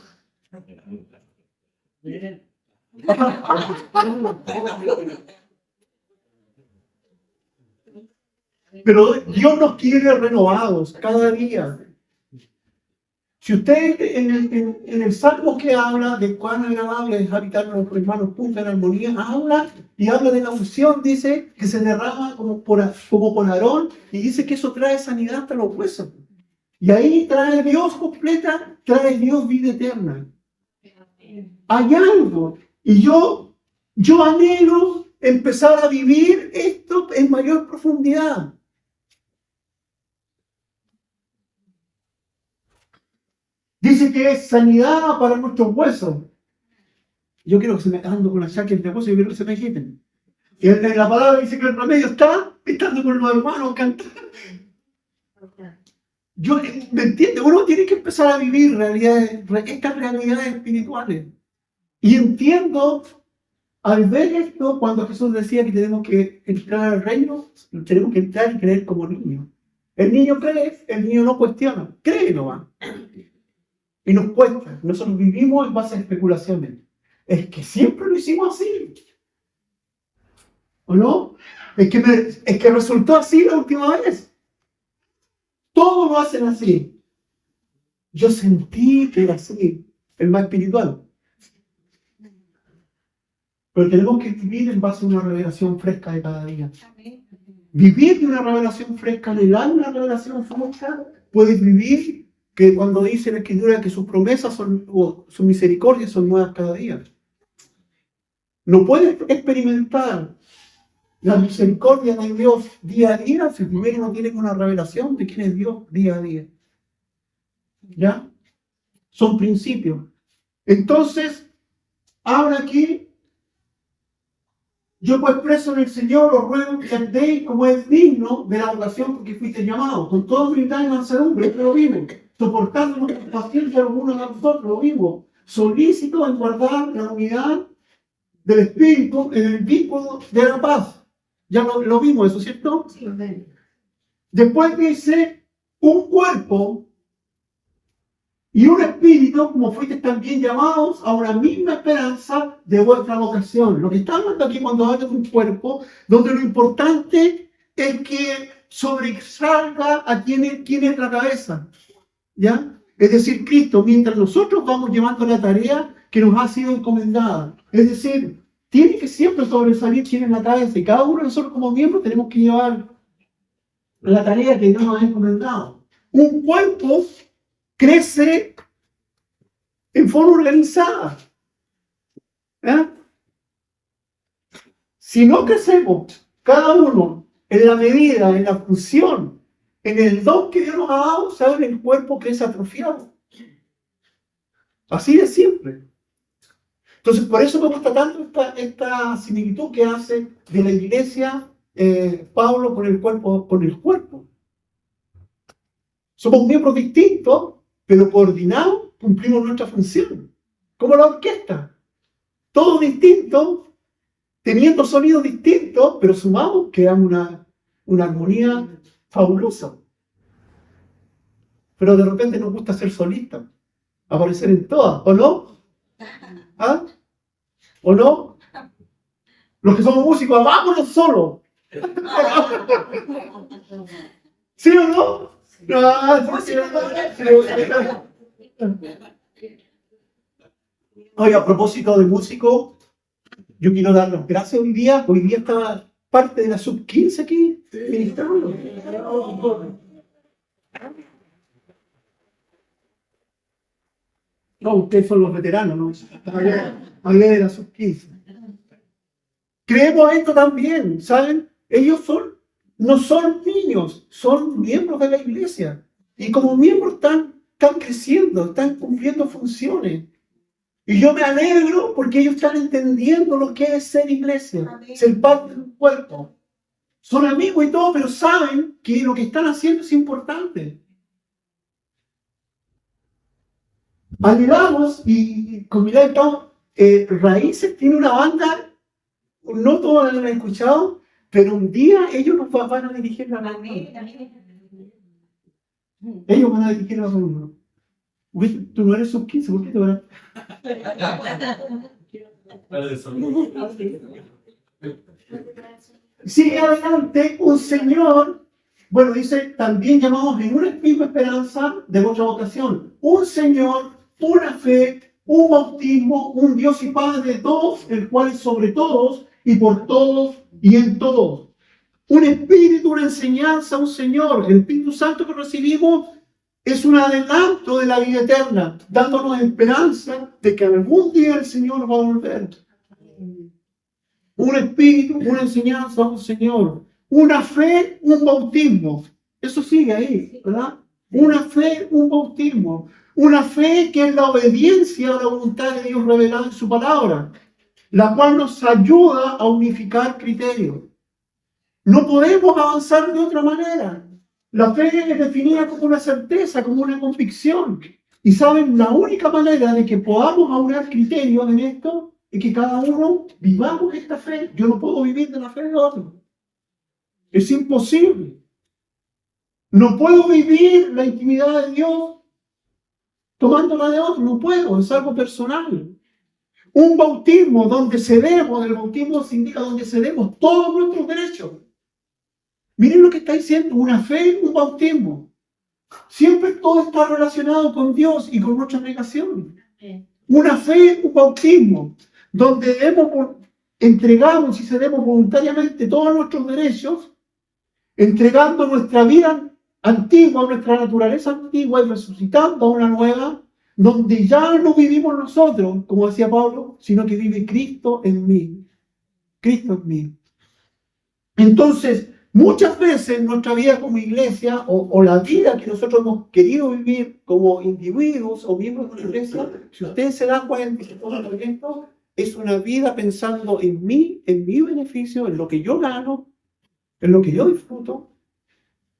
Pero Dios nos quiere renovados cada día. Si usted en el Salmo que habla de cuán agradable es habitar los hermanos juntos en armonía, habla de la unción, dice que se derrama como por Aarón, y dice que eso trae sanidad hasta los huesos. Y ahí trae Dios completa, trae Dios vida eterna. Hay algo. Y yo anhelo empezar a vivir esto en mayor profundidad. Dice que es sanidad para nuestros huesos. Yo quiero que se me ando con la chaqueta de huesos, yo quiero que se me quiten. Y en la palabra dice que el remedio está estando con los hermanos cantando. ¿Me entiende? Uno tiene que empezar a vivir estas realidades espirituales. Y entiendo, al ver esto, cuando Jesús decía que tenemos que entrar al reino, tenemos que entrar y creer como niños. El niño cree, el niño no cuestiona, cree nomás. Y nos cuesta. Nosotros vivimos en base a especulaciones. Es que siempre lo hicimos así. ¿O no? Es que resultó así la última vez. Todos lo hacen así. Yo sentí que era así, el más espiritual. Pero tenemos que vivir en base a una revelación fresca de cada día. Vivir de una revelación fresca, anhelar una revelación fresca. Puedes vivir que cuando dice la Escritura que sus promesas o sus misericordias son nuevas cada día. No puedes experimentar la misericordia de Dios día a día si primero no tienes una revelación de quién es Dios día a día. ¿Ya? Son principios. Entonces, ahora aquí, yo pues preso en el Señor os ruego que andéis como es digno de la vocación porque fuiste llamados, con toda humildad y mansedumbre, que lo vimos, soportando nuestra paciencia los unos a nosotros, lo vimos, solícitos en guardar la unidad del Espíritu en el vínculo de la paz. Ya lo vimos eso, ¿cierto? Sí. Después dice, un cuerpo y un espíritu, como fuiste también llamados a una misma esperanza de vuestra vocación. Lo que está hablando aquí cuando habla de un cuerpo, donde lo importante es que sobresalga a quién es la cabeza. ¿Ya? Es decir, Cristo, mientras nosotros vamos llevando la tarea que nos ha sido encomendada. Es decir, tiene que siempre sobresalir quién es la cabeza. Y cada uno de nosotros como miembros tenemos que llevar la tarea que Dios nos ha encomendado. Un cuerpo crece en forma organizada. ¿Eh? Si no crecemos cada uno en la medida, en la función, en el don que Dios nos ha dado, ¿saben? El cuerpo crece atrofiado. Así de simple. Entonces, por eso me gusta tanto esta similitud que hace de la iglesia Pablo con el cuerpo. Somos miembros distintos, pero coordinados cumplimos nuestra función. Como la orquesta. Todos distintos, teniendo sonidos distintos, pero sumados creamos una armonía fabulosa. Pero de repente nos gusta ser solistas, aparecer en todas, ¿o no? ¿Ah? ¿O no? Los que somos músicos, hagámonos solos. ¿Sí o no? Oye, a propósito de músicos, yo quiero dar las gracias hoy día. Hoy día está parte de la sub-15 aquí ministrando. No, ustedes son los veteranos, ¿no? Hablé de la sub-15. Creemos esto también, ¿saben? Ellos no son niños, son miembros de la iglesia. Y como miembros están creciendo, están cumpliendo funciones. Y yo me alegro porque ellos están entendiendo lo que es ser iglesia, ser parte de un cuerpo. Son amigos y todo, pero saben que lo que están haciendo es importante. Ayudamos y con Milagro estamos, Raíces tiene una banda, no todos la han escuchado, pero un día ellos nos van a dirigir la banda. Ellos van a dirigir la banda. Tú no eres sub-15, ¿por qué te van a...? Sigue adelante un Señor, bueno, dice, también llamamos en una misma esperanza de vuestra vocación. Un Señor, una fe, un bautismo, un Dios y Padre de todos, el cual es sobre todos y por todos y en todos. Un Espíritu, una enseñanza, un Señor. El Espíritu Santo que recibimos es un adelanto de la vida eterna, dándonos esperanza de que algún día el Señor va a volver. Un espíritu, una enseñanza, un Señor. Una fe, un bautismo. Eso sigue ahí, ¿verdad? Una fe, un bautismo. Una fe que es la obediencia a la voluntad de Dios revelada en su palabra, la cual nos ayuda a unificar criterios. No podemos avanzar de otra manera. La fe es definida como una certeza, como una convicción. Y saben, la única manera de que podamos aunar criterios en esto es que cada uno vivamos esta fe. Yo no puedo vivir de la fe de otro. Es imposible. No puedo vivir la intimidad de Dios tomándola de otro, no puedo, es algo personal. Un bautismo donde cedemos, el bautismo significa donde cedemos todos nuestros derechos. Miren lo que está diciendo, una fe, un bautismo. Siempre todo está relacionado con Dios y con nuestra negación. Una fe, un bautismo, donde entregamos y cedemos voluntariamente todos nuestros derechos, entregando nuestra vida antigua, nuestra naturaleza antigua y resucitando a una nueva, donde ya no vivimos nosotros, como decía Pablo, sino que vive Cristo en mí. Cristo en mí. Entonces, muchas veces nuestra vida como iglesia o la vida que nosotros hemos querido vivir como individuos o miembros de la iglesia, si ustedes se dan cuenta y se toman esto, es una vida pensando en mí, en mi beneficio, en lo que yo gano, en lo que yo disfruto,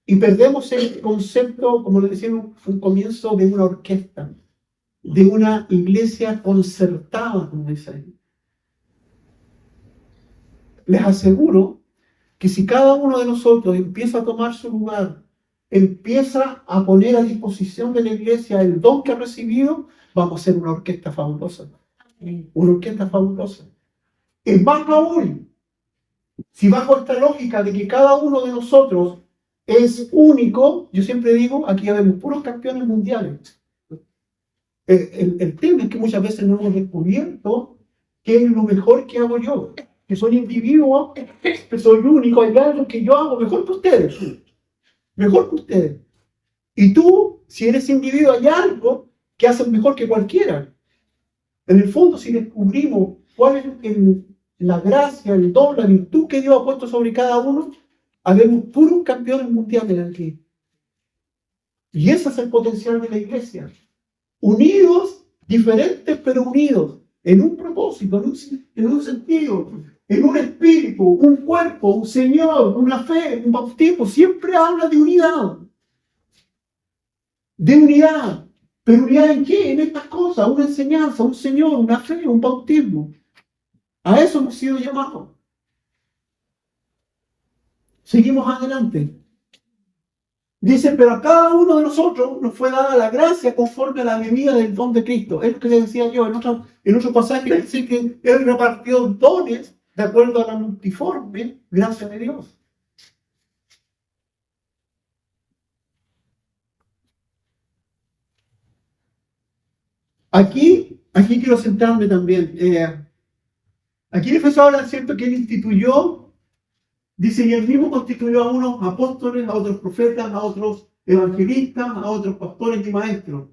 y perdemos el concepto, como les decía en un comienzo, de una orquesta, de una iglesia concertada, como dice ahí. Les aseguro que si cada uno de nosotros empieza a tomar su lugar, empieza a poner a disposición de la iglesia el don que ha recibido, vamos a ser una orquesta fabulosa. Una orquesta fabulosa. Es más aún, si bajo esta lógica de que cada uno de nosotros es único, yo siempre digo, aquí vemos puros campeones mundiales. El tema es que muchas veces no hemos descubierto qué es lo mejor que hago yo. Que soy individuo, que soy único, hay algo que yo hago mejor que ustedes. Mejor que ustedes. Y tú, si eres individuo, hay algo que haces mejor que cualquiera. En el fondo, si descubrimos cuál es la gracia, el don, la virtud que Dios ha puesto sobre cada uno, habemos puros campeones mundiales aquí. Y ese es el potencial de la iglesia. Unidos, diferentes, pero unidos, en un propósito, en un sentido, en un espíritu, un cuerpo, un Señor, una fe, un bautismo. Siempre habla de unidad. De unidad. ¿Pero unidad en qué? En estas cosas. Una enseñanza, un Señor, una fe, un bautismo. A eso hemos sido llamados. Seguimos adelante. Dice, pero a cada uno de nosotros nos fue dada la gracia conforme a la medida del don de Cristo. Es lo que le decía yo en otro pasaje, dice que Él repartió dones de acuerdo a la multiforme gracia de Dios. Aquí quiero centrarme también. Aquí el Efesios habla, ¿cierto?, que Él instituyó. Dice, y él mismo constituyó a unos apóstoles, a otros profetas, a otros evangelistas, a otros pastores y maestros.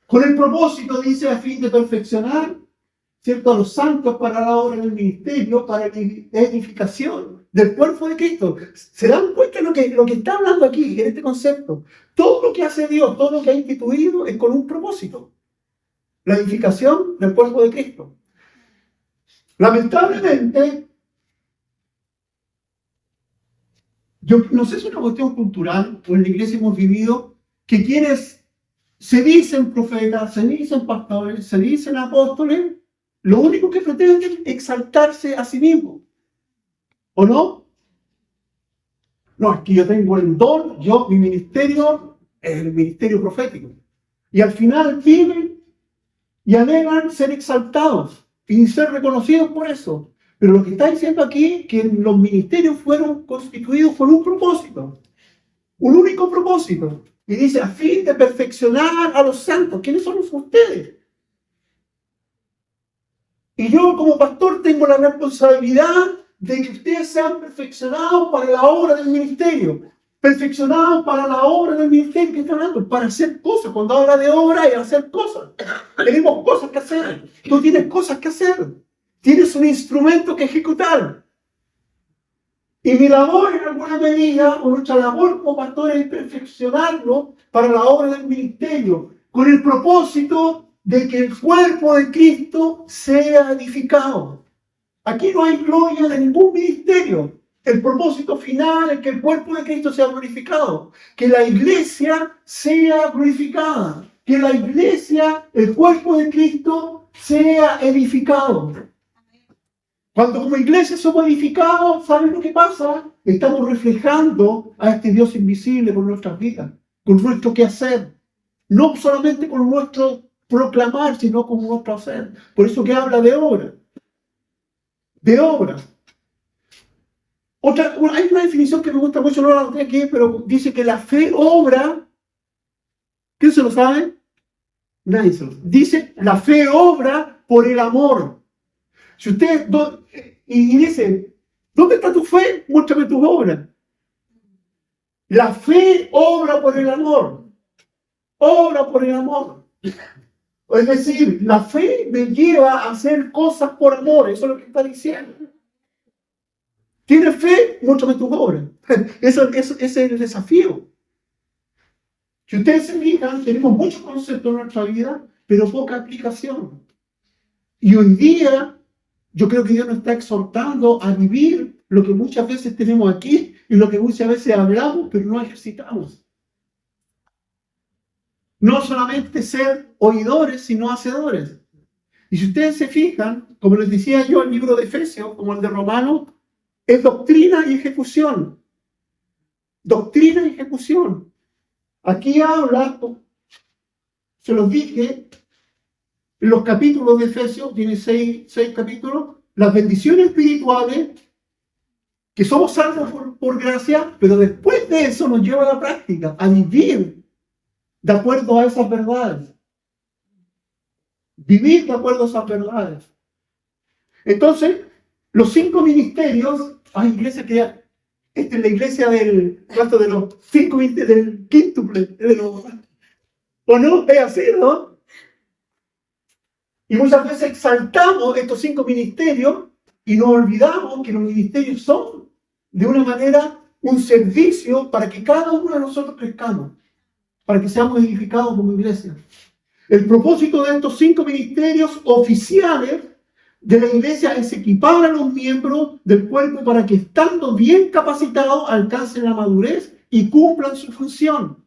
Con el propósito, dice, a fin de perfeccionar, ¿cierto?, a los santos para la obra del ministerio, para la edificación del cuerpo de Cristo. ¿Se dan cuenta de lo que está hablando aquí, en este concepto? Todo lo que hace Dios, todo lo que ha instituido es con un propósito. La edificación del cuerpo de Cristo. Lamentablemente, yo no sé si es una cuestión cultural o en la iglesia hemos vivido que quienes se dicen profetas, se dicen pastores, se dicen apóstoles, lo único que pretenden es exaltarse a sí mismos. ¿O no? No, es que yo tengo el don, mi ministerio es el ministerio profético. Y al final viven y anhelan ser exaltados y ser reconocidos por eso. Pero lo que está diciendo aquí es que los ministerios fueron constituidos con un propósito. Un único propósito. Y dice, a fin de perfeccionar a los santos. ¿Quiénes son ustedes? Y yo como pastor tengo la responsabilidad de que ustedes sean perfeccionados para la obra del ministerio. Perfeccionados para la obra del ministerio que está hablando, para hacer cosas. Cuando habla de obra y hacer cosas. Tenemos cosas que hacer. Tú tienes cosas que hacer. Tienes un instrumento que ejecutar. Y mi labor en alguna medida, o nuestra labor como pastores, es perfeccionarlo para la obra del ministerio, con el propósito de que el cuerpo de Cristo sea edificado. Aquí no hay gloria de ningún ministerio. El propósito final es que el cuerpo de Cristo sea glorificado, que la iglesia sea glorificada, que la iglesia, el cuerpo de Cristo, sea edificado. Cuando como iglesia somos edificados, ¿saben lo que pasa? Estamos reflejando a este Dios invisible por nuestras vidas. con nuestro quehacer, no solamente con nuestro proclamar, sino con nuestro hacer. Por eso que habla de obra. De obra. Hay una definición que me gusta mucho, no la noté aquí, pero dice que la fe obra. ¿Quién se lo sabe? Nadie se lo sabe. Dice, la fe obra por el amor. Si usted, y dice, ¿dónde está tu fe? Muéstrame tus obras. La fe obra por el amor. Obra por el amor. Es decir, la fe me lleva a hacer cosas por amor. Eso es lo que está diciendo. ¿Tienes fe? Muéstrame tus obras. Ese es el desafío. Si ustedes se fijan, tenemos muchos conceptos en nuestra vida, pero poca aplicación. Y hoy día, yo creo que Dios nos está exhortando a vivir lo que muchas veces tenemos aquí y lo que muchas veces hablamos, pero no ejercitamos. No solamente ser oidores, sino hacedores. Y si ustedes se fijan, como les decía yo, el libro de Efesios, como el de Romanos, es doctrina y ejecución. Doctrina y ejecución. Aquí habla, se los dije, en los capítulos de Efesios, tiene seis capítulos, las bendiciones espirituales, que somos salvos por gracia, pero después de eso nos lleva a la práctica, a vivir de acuerdo a esas verdades. Vivir de acuerdo a esas verdades. Entonces, los 5 ministerios, hay iglesias que esta es la iglesia de los 5 ministerios, del quíntuple, ¿o no? Es así, ¿no? Y muchas veces exaltamos estos 5 ministerios y nos olvidamos que los ministerios son, de una manera, un servicio para que cada uno de nosotros crezcamos, para que seamos edificados como iglesia. El propósito de estos 5 ministerios oficiales de la iglesia es equipar a los miembros del cuerpo para que, estando bien capacitados, alcancen la madurez y cumplan su función,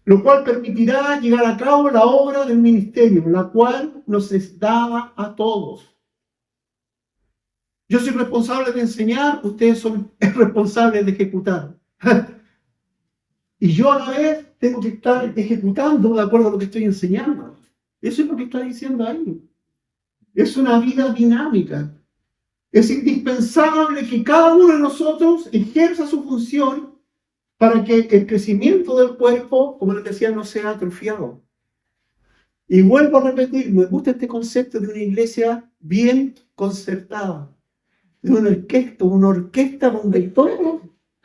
lo cual permitirá llevar a cabo la obra del ministerio, la cual nos es dada a todos. Yo soy responsable de enseñar, ustedes son responsables de ejecutar. Y yo a la vez tengo que estar ejecutando de acuerdo a lo que estoy enseñando. Eso es lo que está diciendo ahí. Es una vida dinámica. Es indispensable que cada uno de nosotros ejerza su función para que el crecimiento del cuerpo, como les decía, no sea atrofiado. Y vuelvo a repetir, me gusta este concepto de una iglesia bien concertada, de una orquesta donde todos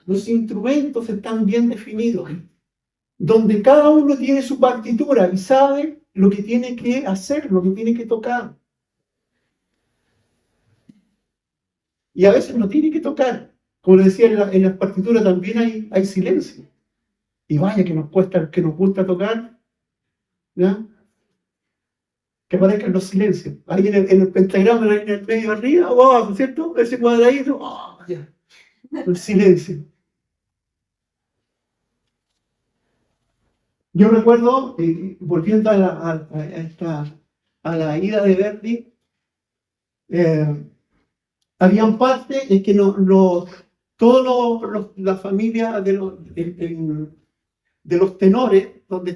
los instrumentos están bien definidos, donde cada uno tiene su partitura y sabe lo que tiene que hacer, lo que tiene que tocar. Y a veces no tiene que tocar. Como les decía, en las partituras también hay silencio. Y vaya que nos gusta tocar, ¿ya? Que aparezcan los silencios. Ahí en el pentagrama, ahí en el medio arriba, abajo, ¿cierto? Ese cuadradito, ya. El silencio. Yo recuerdo, volviendo a la ida de Verdi, habían partes en que la familia de los tenores, donde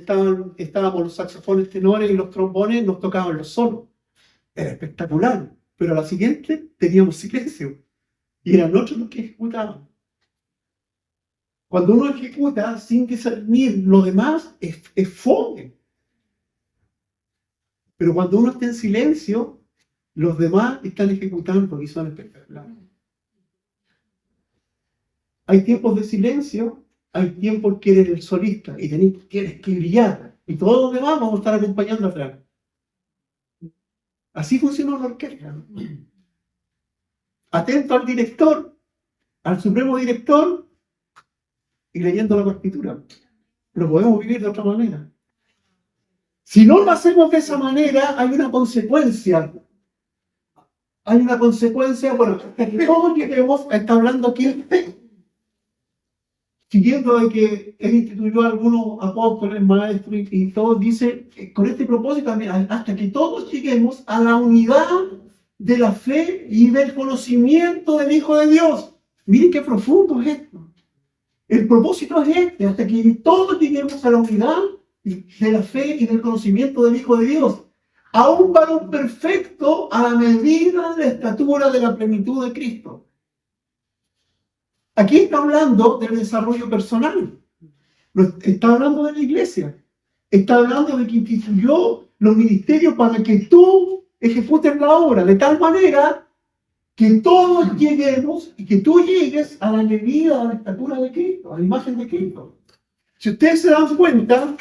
estábamos los saxofones tenores y los trombones, nos tocaban los solos. Era espectacular, pero a la siguiente teníamos silencio y eran nosotros los que ejecutábamos. Cuando uno ejecuta sin discernir lo demás, es fome. Pero cuando uno está en silencio, los demás están ejecutando y son espectaculares. Hay tiempos de silencio, hay tiempos que eres el solista y tienes que brillar. Y todos los demás vamos a estar acompañando atrás. Así funciona la orquesta. Atento al director, al supremo director, y leyendo la partitura. Lo podemos vivir de otra manera. Si no lo hacemos de esa manera, hay una consecuencia. Hay una consecuencia, bueno, todo lleguemos a estar hablando aquí, siguiendo de que él instituyó a algunos apóstoles, maestros, y todos dice, con este propósito también, hasta que todos lleguemos a la unidad de la fe y del conocimiento del Hijo de Dios. Miren qué profundo es esto. El propósito es este, hasta que todos lleguemos a la unidad de la fe y del conocimiento del Hijo de Dios, a un varón perfecto a la medida de la estatura de la plenitud de Cristo. Aquí está hablando del desarrollo personal, está hablando de la iglesia, está hablando de que instituyó los ministerios para que tú ejecutes la obra de tal manera que todos lleguemos y que tú llegues a la medida, a la estatura de Cristo, a la imagen de Cristo. Si ustedes se dan cuenta,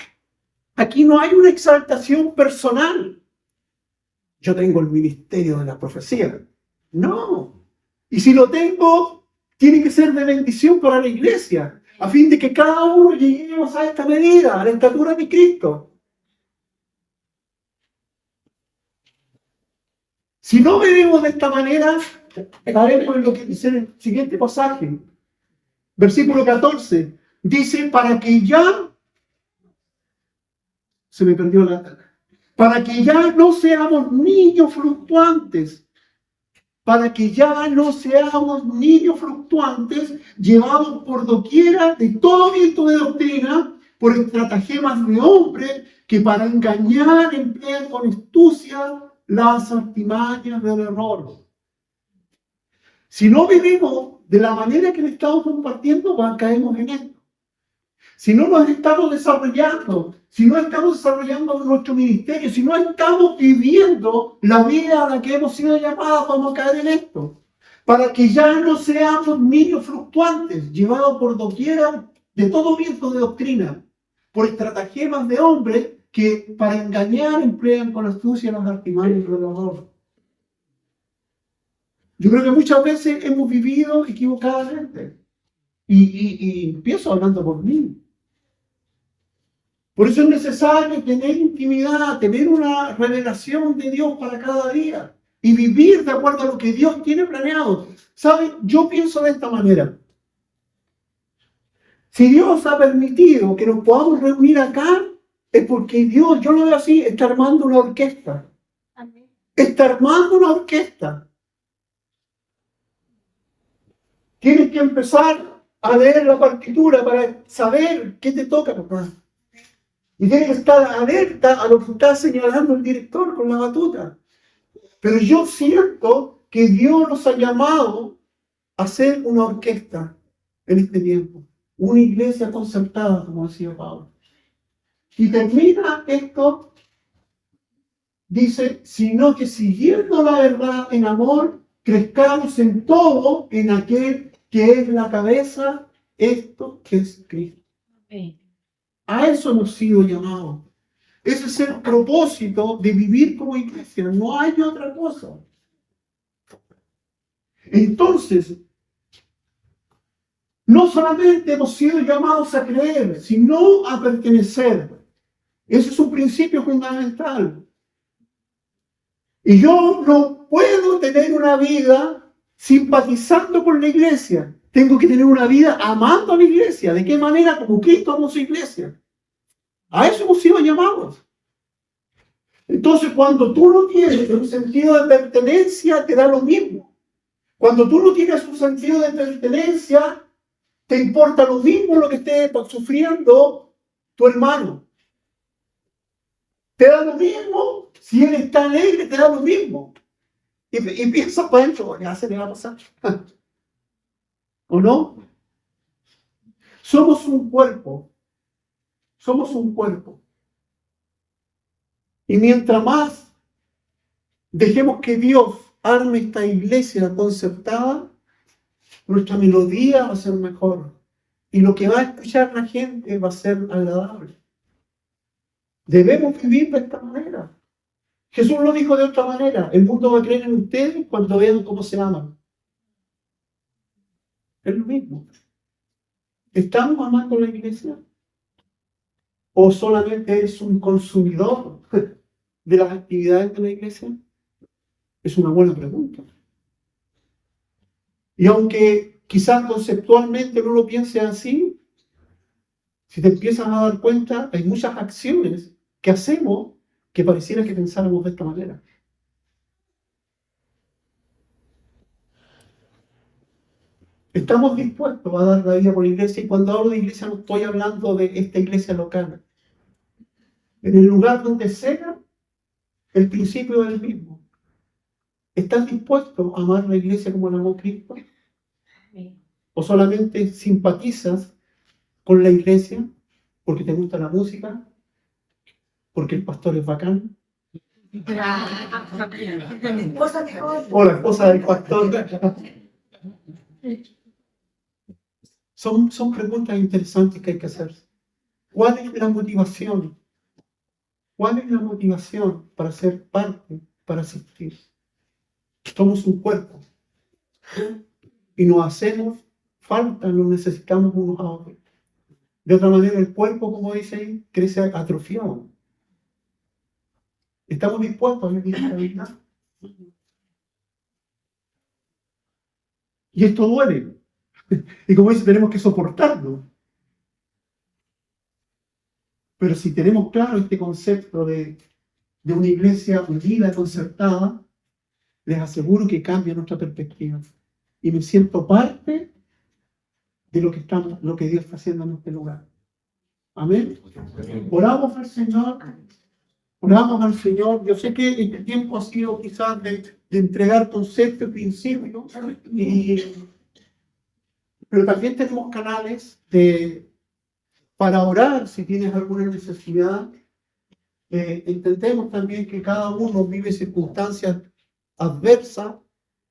aquí no hay una exaltación personal. Yo tengo el ministerio de la profecía. No. Y si lo tengo, tiene que ser de bendición para la iglesia, a fin de que cada uno lleguemos a esta medida, a la estatura de Cristo. Si no vivimos de esta manera, estaremos en lo que dice el siguiente pasaje. Versículo 14. Dice, para que ya... Se me perdió la... Para que ya no seamos niños fluctuantes. Para que ya no seamos niños fluctuantes, llevados por doquiera de todo viento de doctrina, por estratagemas de hombres que para engañar emplean con astucia las artimañas del error. Si no vivimos de la manera que le estamos compartiendo, caemos en esto. Si no nos estamos desarrollando, si no estamos desarrollando nuestro ministerio, si no estamos viviendo la vida a la que hemos sido llamados, vamos a caer en esto. Para que ya no seamos niños fluctuantes, llevados por doquiera de todo viento de doctrina, por estratagemas de hombres que para engañar emplean con astucia las artimañas del error. Yo creo que muchas veces hemos vivido equivocadamente. Y empiezo hablando por mí. Por eso es necesario tener intimidad, tener una revelación de Dios para cada día y vivir de acuerdo a lo que Dios tiene planeado. ¿Saben? Yo pienso de esta manera. Si Dios ha permitido que nos podamos reunir acá, es porque Dios, yo lo veo así, está armando una orquesta. Amén. Está armando una orquesta. Tienes que empezar a leer la partitura para saber qué te toca, papá. Y tienes que estar alerta a lo que está señalando el director con la batuta. Pero yo siento que Dios nos ha llamado a hacer una orquesta en este tiempo. Una iglesia concertada, como decía Pablo. Y termina esto, dice, sino que siguiendo la verdad en amor, crezcamos en todo en aquel que es la cabeza, esto que es Cristo. Amén. A eso hemos sido llamados. Ese es el propósito de vivir como iglesia. No hay otra cosa. Entonces, no solamente hemos sido llamados a creer, sino a pertenecer. Ese es un principio fundamental. Y yo no puedo tener una vida simpatizando con la iglesia. Tengo que tener una vida amando a la iglesia. ¿De qué manera? Como Cristo amó su iglesia. A eso hemos sido llamados. Entonces, cuando tú no tienes un sentido de pertenencia, te da lo mismo. Cuando tú no tienes un sentido de pertenencia, te importa lo mismo lo que esté sufriendo tu hermano. Te da lo mismo. Si él está alegre, te da lo mismo. Y piensas para adentro, ya se le va a pasar. ¿O no? Somos un cuerpo. Somos un cuerpo. Y mientras más dejemos que Dios arme esta iglesia concertada, nuestra melodía va a ser mejor. Y lo que va a escuchar la gente va a ser agradable. Debemos vivir de esta manera. Jesús lo dijo de otra manera. El mundo va a creer en ustedes cuando vean cómo se aman. Es lo mismo. ¿Estamos amando la iglesia? ¿O solamente es un consumidor de las actividades de la iglesia? Es una buena pregunta. Y aunque quizás conceptualmente no lo piense así, si te empiezas a dar cuenta, hay muchas acciones que hacemos que pareciera que pensáramos de esta manera. Estamos dispuestos a dar la vida por la iglesia, y cuando hablo de iglesia no estoy hablando de esta iglesia local. En el lugar donde sea, el principio es el mismo. ¿Estás dispuesto a amar la iglesia como la amó Cristo? ¿O solamente simpatizas con la iglesia porque te gusta la música, porque el pastor es bacán? O la esposa del pastor. Son preguntas interesantes que hay que hacerse. ¿Cuál es la motivación? ¿Cuál es la motivación para ser parte, para asistir? Somos un cuerpo y nos hacemos falta, nos necesitamos unos a otros. De otra manera, el cuerpo, como dice ahí, crece atrofiado. ¿Estamos dispuestos a vivir esta vida? Y esto duele. Y como dice, tenemos que soportarlo. Pero si tenemos claro este concepto de una iglesia unida, concertada, les aseguro que cambia nuestra perspectiva. Y me siento parte de lo que Dios está haciendo en este lugar. Amén. Oramos al Señor. Oramos al Señor. Yo sé que este tiempo ha sido quizás de entregar conceptos, principios, pero también tenemos canales para orar si tienes alguna necesidad. Entendemos también que cada uno vive circunstancias adversas.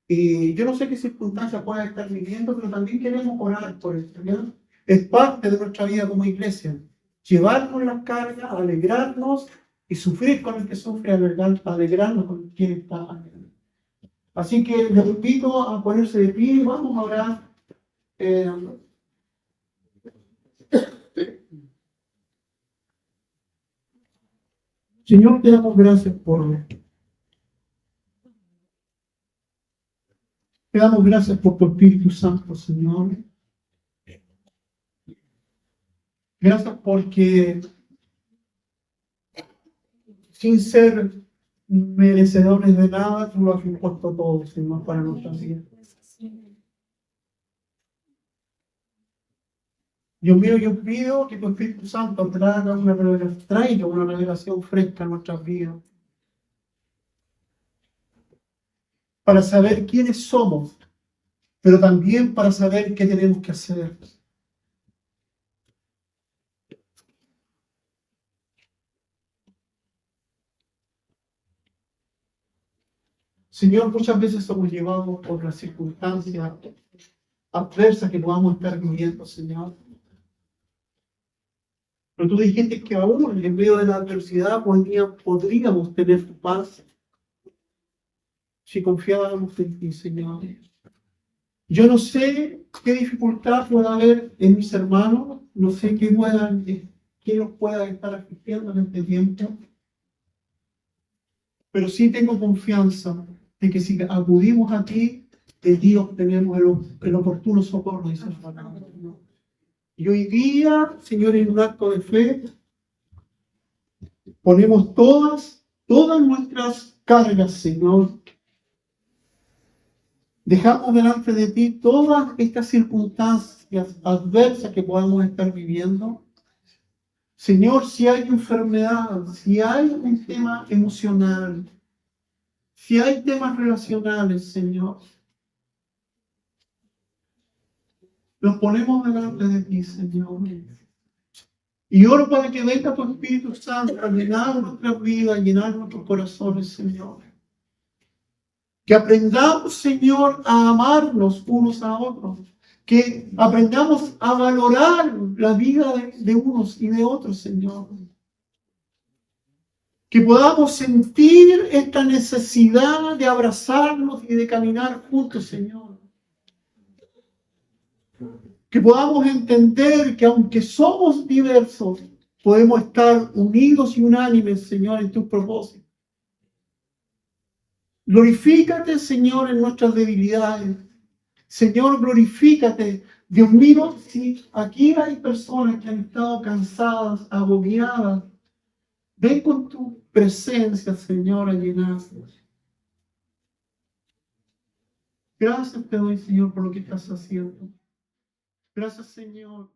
Y yo no sé qué circunstancias pueda estar viviendo, pero también queremos orar por esto. ¿Ya? Es parte de nuestra vida como iglesia. Llevarnos las cargas, alegrarnos y sufrir con el que sufre, alegrarnos con quien está alegrando. Así que les invito a ponerse de pie y vamos a orar. Señor, te damos gracias Te damos gracias por tu Espíritu Santo, Señor. Gracias porque sin ser merecedores de nada, tú lo has impuesto todo, Señor, para nuestras vidas. Dios mío, yo pido que tu Espíritu Santo traiga una revelación fresca a nuestras vidas. Para saber quiénes somos, pero también para saber qué tenemos que hacer. Señor, muchas veces somos llevados por las circunstancias adversas que podamos estar viviendo, Señor. Pero tú dijiste que aún en medio de la adversidad podríamos tener tu paz si confiábamos en ti, Señor. Yo no sé qué dificultad pueda haber en mis hermanos, no sé qué los pueda estar afligiendo en este tiempo, pero sí tengo confianza de que si acudimos a ti, de ti obtenemos el oportuno socorro, dice la palabra. Y hoy día, Señor, en un acto de fe, ponemos todas nuestras cargas, Señor. Dejamos delante de ti todas estas circunstancias adversas que podamos estar viviendo. Señor, si hay enfermedad, si hay un tema emocional, si hay temas relacionales, Señor, los ponemos delante de ti, Señor. Y oro para que venga tu Espíritu Santo a llenar nuestras vidas, a llenar nuestros corazones, Señor. Que aprendamos, Señor, a amarnos unos a otros. Que aprendamos a valorar la vida de unos y de otros, Señor. Que podamos sentir esta necesidad de abrazarnos y de caminar juntos, Señor. Que podamos entender que aunque somos diversos, podemos estar unidos y unánimes, Señor, en tus propósitos. Glorifícate, Señor, en nuestras debilidades. Señor, glorifícate. Dios mío, si aquí hay personas que han estado cansadas, agobiadas, ven con tu presencia, Señor, a llenarnos. Gracias te doy, Señor, por lo que estás haciendo. Gracias, Señor.